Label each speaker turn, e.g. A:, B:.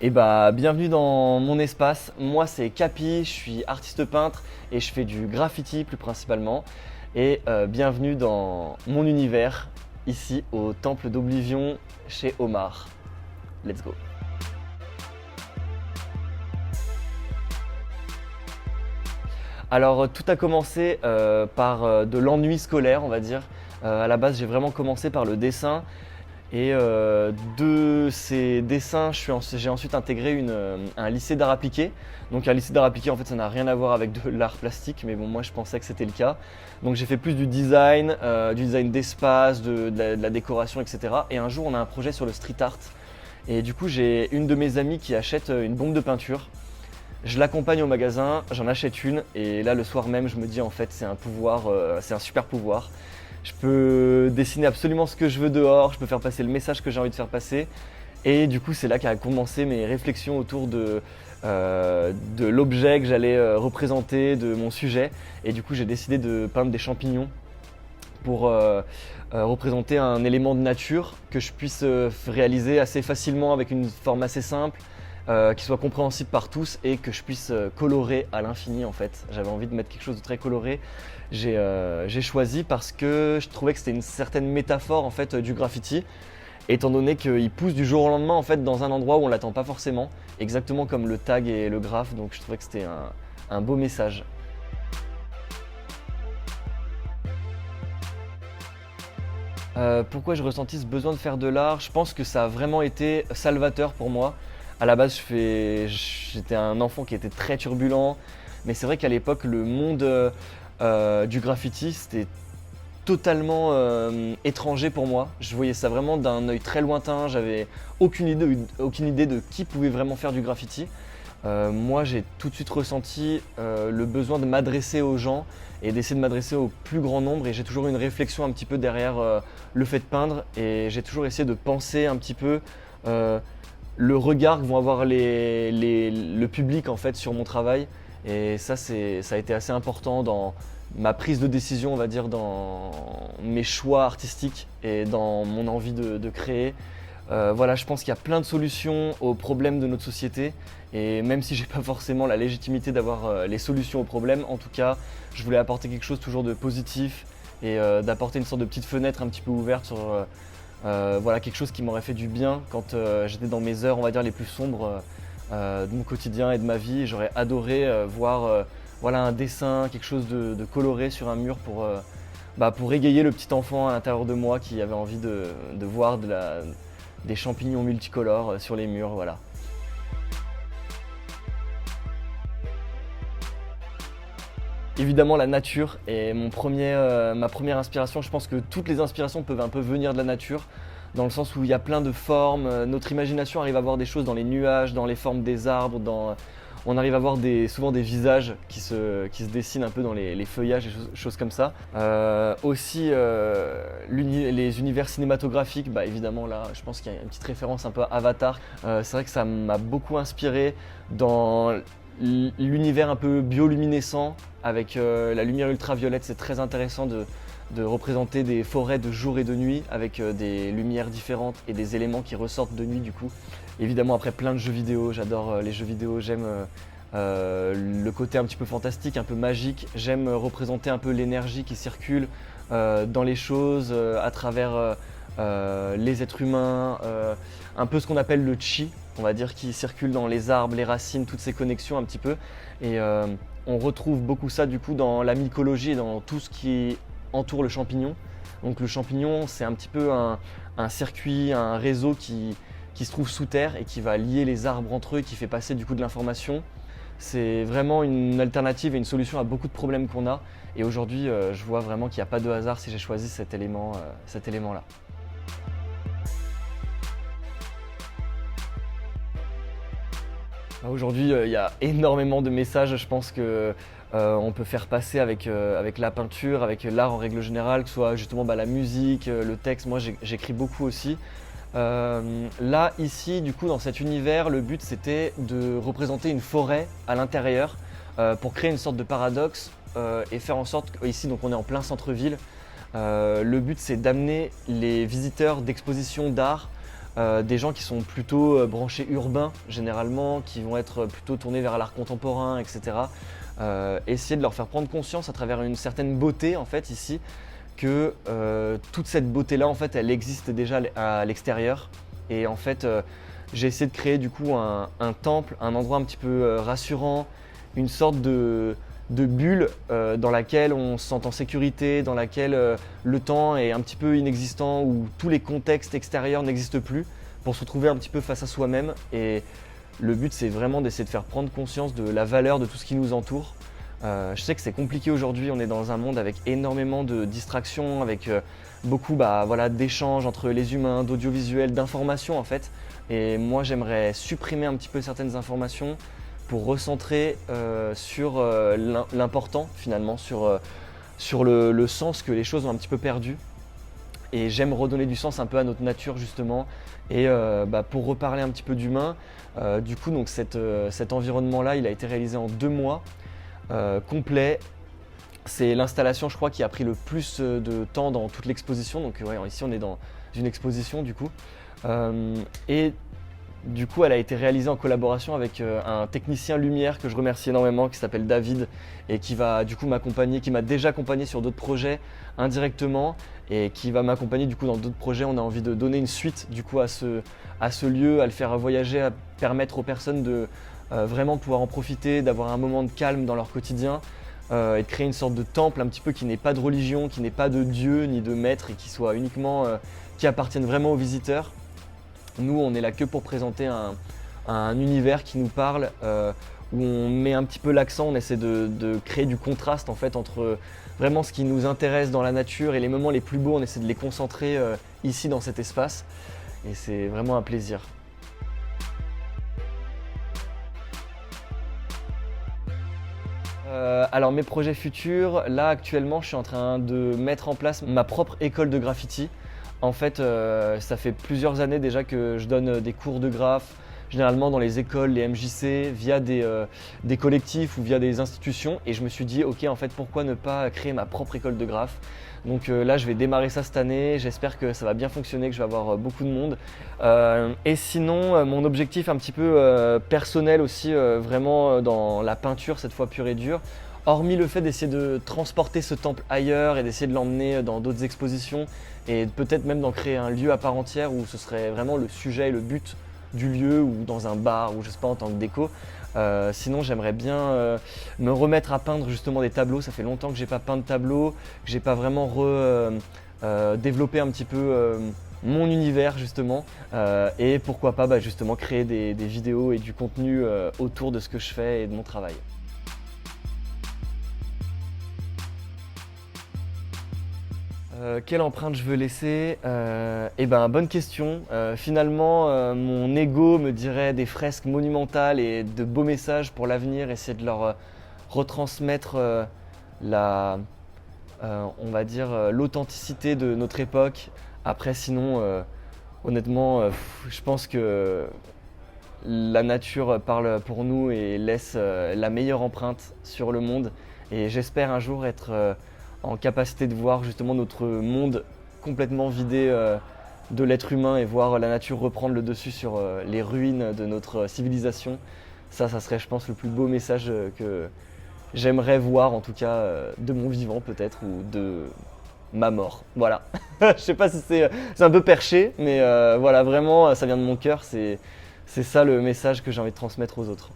A: Bienvenue dans mon espace. Moi c'est Capi, je suis artiste peintre et je fais du graffiti plus principalement. Bienvenue dans mon univers, ici au Temple d'Oblivion chez Omar. Let's go. Alors tout a commencé par de l'ennui scolaire, on va dire. À la base j'ai vraiment commencé par le dessin. De ces dessins, j'ai ensuite intégré un lycée d'art appliqué. Donc un lycée d'art appliqué, en fait, ça n'a rien à voir avec de l'art plastique, mais bon, moi je pensais que c'était le cas. Donc j'ai fait plus du design d'espace, de la décoration, etc. Et un jour, on a un projet sur le street art. Et du coup, j'ai une de mes amies qui achète une bombe de peinture. Je l'accompagne au magasin, j'en achète une, et là, le soir même, je me dis, en fait, c'est un pouvoir, c'est un super pouvoir. Je peux dessiner absolument ce que je veux dehors, je peux faire passer le message que j'ai envie de faire passer. Et du coup, c'est là qu'a commencé mes réflexions autour de l'objet que j'allais représenter, de mon sujet. Et du coup, j'ai décidé de peindre des champignons pour représenter un élément de nature que je puisse réaliser assez facilement avec une forme assez simple, qui soit compréhensible par tous et que je puisse colorer à l'infini en fait. J'avais envie de mettre quelque chose de très coloré. J'ai choisi parce que je trouvais que c'était une certaine métaphore en fait du graffiti, étant donné qu'il pousse du jour au lendemain en fait dans un endroit où on l'attend pas forcément, exactement comme le tag et le graphe, donc je trouvais que c'était un beau message. Pourquoi j'ai ressenti ce besoin de faire de l'art? Je pense que ça a vraiment été salvateur pour moi. À la base, j'étais un enfant qui était très turbulent, mais c'est vrai qu'à l'époque, le monde du graffiti, c'était totalement étranger pour moi. Je voyais ça vraiment d'un œil très lointain, j'avais aucune idée de qui pouvait vraiment faire du graffiti. Moi, j'ai tout de suite ressenti le besoin de m'adresser aux gens et d'essayer de m'adresser au plus grand nombre. Et j'ai toujours eu une réflexion un petit peu derrière le fait de peindre. Et j'ai toujours essayé de penser un petit peu le regard que vont avoir le public en fait sur mon travail. Et ça a été assez important dans ma prise de décision, on va dire, dans mes choix artistiques et dans mon envie de créer. Voilà, je pense qu'il y a plein de solutions aux problèmes de notre société et même si j'ai pas forcément la légitimité d'avoir les solutions aux problèmes, en tout cas, je voulais apporter quelque chose toujours de positif et d'apporter une sorte de petite fenêtre un petit peu ouverte sur voilà, quelque chose qui m'aurait fait du bien quand j'étais dans mes heures, on va dire, les plus sombres de mon quotidien et de ma vie. J'aurais adoré voir voilà, un dessin, quelque chose de coloré sur un mur pour égayer le petit enfant à l'intérieur de moi qui avait envie de voir des champignons multicolores sur les murs, voilà. Évidemment la nature est ma première inspiration. Je pense que toutes les inspirations peuvent un peu venir de la nature, dans le sens où il y a plein de formes. Notre imagination arrive à voir des choses dans les nuages, dans les formes des arbres, on arrive à voir souvent des visages qui se dessinent un peu dans les feuillages et choses comme ça. Les univers cinématographiques, évidemment là, je pense qu'il y a une petite référence un peu à Avatar. C'est vrai que ça m'a beaucoup inspiré dans l'univers un peu bioluminescent avec la lumière ultraviolette. C'est très intéressant de représenter des forêts de jour et de nuit avec des lumières différentes et des éléments qui ressortent de nuit du coup. Évidemment après plein de jeux vidéo, j'adore les jeux vidéo, j'aime le côté un petit peu fantastique, un peu magique, j'aime représenter un peu l'énergie qui circule dans les choses, à travers les êtres humains, un peu ce qu'on appelle le chi, on va dire, qui circule dans les arbres, les racines, toutes ces connexions un petit peu. Et on retrouve beaucoup ça du coup dans la mycologie et dans tout ce qui entoure le champignon. Donc le champignon, c'est un petit peu un circuit, un réseau qui se trouve sous terre et qui va lier les arbres entre eux, qui fait passer du coup de l'information. C'est vraiment une alternative et une solution à beaucoup de problèmes qu'on a. Et aujourd'hui, je vois vraiment qu'il n'y a pas de hasard si j'ai choisi cet élément-là. Aujourd'hui, il y a énormément de messages, je pense que on peut faire passer avec la peinture, avec l'art en règle générale, que ce soit justement la musique, le texte. Moi, j'écris beaucoup aussi. Là, ici, du coup, dans cet univers, le but c'était de représenter une forêt à l'intérieur pour créer une sorte de paradoxe et faire en sorte qu'ici, donc on est en plein centre-ville. Le but c'est d'amener les visiteurs d'expositions d'art des gens qui sont plutôt branchés urbains généralement, qui vont être plutôt tournés vers l'art contemporain, etc. Essayer de leur faire prendre conscience à travers une certaine beauté en fait ici, que toute cette beauté-là en fait elle existe déjà à l'extérieur. Et en fait j'ai essayé de créer du coup un temple, un endroit un petit peu rassurant, une sorte de bulle dans laquelle on se sent en sécurité, dans laquelle le temps est un petit peu inexistant, où tous les contextes extérieurs n'existent plus, pour se retrouver un petit peu face à soi-même. Et le but c'est vraiment d'essayer de faire prendre conscience de la valeur de tout ce qui nous entoure. Je sais que c'est compliqué aujourd'hui, on est dans un monde avec énormément de distractions, avec beaucoup d'échanges entre les humains, d'audiovisuels, d'informations en fait. Et moi j'aimerais supprimer un petit peu certaines informations pour recentrer sur l'important finalement, sur le sens que les choses ont un petit peu perdu. Et j'aime redonner du sens un peu à notre nature justement. Et pour reparler un petit peu d'humain, du coup donc cet environnement-là il a été réalisé en 2 mois complet. C'est l'installation je crois qui a pris le plus de temps dans toute l'exposition. Donc ouais, ici on est dans une exposition du coup. Et du coup, elle a été réalisée en collaboration avec un technicien lumière que je remercie énormément, qui s'appelle David et qui va du coup m'accompagner, qui m'a déjà accompagné sur d'autres projets indirectement et qui va m'accompagner du coup dans d'autres projets. On a envie de donner une suite du coup à ce lieu, à le faire voyager, à permettre aux personnes de vraiment pouvoir en profiter, d'avoir un moment de calme dans leur quotidien et de créer une sorte de temple un petit peu qui n'ait pas de religion, qui n'ait pas de Dieu ni de maître et qui soit uniquement, qui appartienne vraiment aux visiteurs. Nous, on est là que pour présenter un univers qui nous parle, où on met un petit peu l'accent, on essaie de créer du contraste en fait entre vraiment ce qui nous intéresse dans la nature et les moments les plus beaux, on essaie de les concentrer ici dans cet espace et c'est vraiment un plaisir. Alors mes projets futurs, là actuellement je suis en train de mettre en place ma propre école de graffiti. En fait, ça fait plusieurs années déjà que je donne des cours de graphe, généralement dans les écoles, les MJC, via des collectifs ou via des institutions. Et je me suis dit, ok, en fait, pourquoi ne pas créer ma propre école de graphe? Donc là, je vais démarrer ça cette année. J'espère que ça va bien fonctionner, que je vais avoir beaucoup de monde. Et sinon, mon objectif un petit peu personnel aussi, vraiment dans la peinture, cette fois pure et dure. Hormis le fait d'essayer de transporter ce temple ailleurs et d'essayer de l'emmener dans d'autres expositions et peut-être même d'en créer un lieu à part entière où ce serait vraiment le sujet et le but du lieu ou dans un bar ou je sais pas en tant que déco. Sinon j'aimerais bien me remettre à peindre justement des tableaux. Ça fait longtemps que j'ai pas peint de tableaux, que j'ai pas vraiment développé un petit peu mon univers justement et pourquoi pas justement créer des vidéos et du contenu autour de ce que je fais et de mon travail. Quelle empreinte je veux laisser? Bonne question. Finalement, mon ego me dirait des fresques monumentales et de beaux messages pour l'avenir, essayer de leur retransmettre on va dire, l'authenticité de notre époque. Après, sinon, honnêtement, je pense que la nature parle pour nous et laisse la meilleure empreinte sur le monde. Et j'espère un jour être en capacité de voir justement notre monde complètement vidé de l'être humain et voir la nature reprendre le dessus sur les ruines de notre civilisation. Ça serait je pense le plus beau message que j'aimerais voir en tout cas de mon vivant peut-être ou de ma mort. Voilà. Je sais pas si c'est un peu perché mais voilà vraiment ça vient de mon cœur, c'est ça le message que j'ai envie de transmettre aux autres.